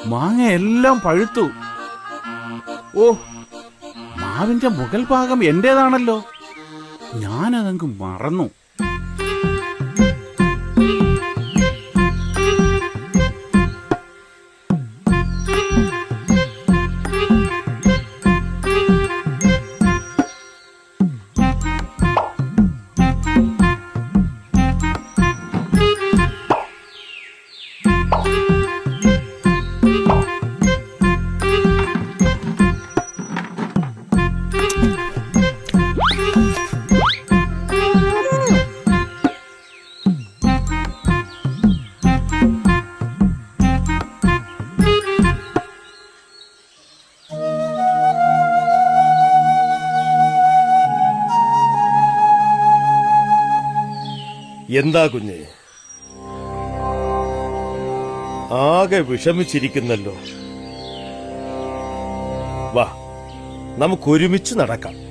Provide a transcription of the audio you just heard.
മാങ്ങ എല്ലാം പഴുത്തു. ഓ, മാവിന്റെ മുകൾ ഭാഗം എന്റേതാണല്ലോ. ഞാനതങ്ങ് മറന്നു. എന്താ കുഞ്ഞെ, ആകെ വിഷമിച്ചിരിക്കുന്നല്ലോ. വാ, നമുക്കൊരുമിച്ച് നടക്കാം.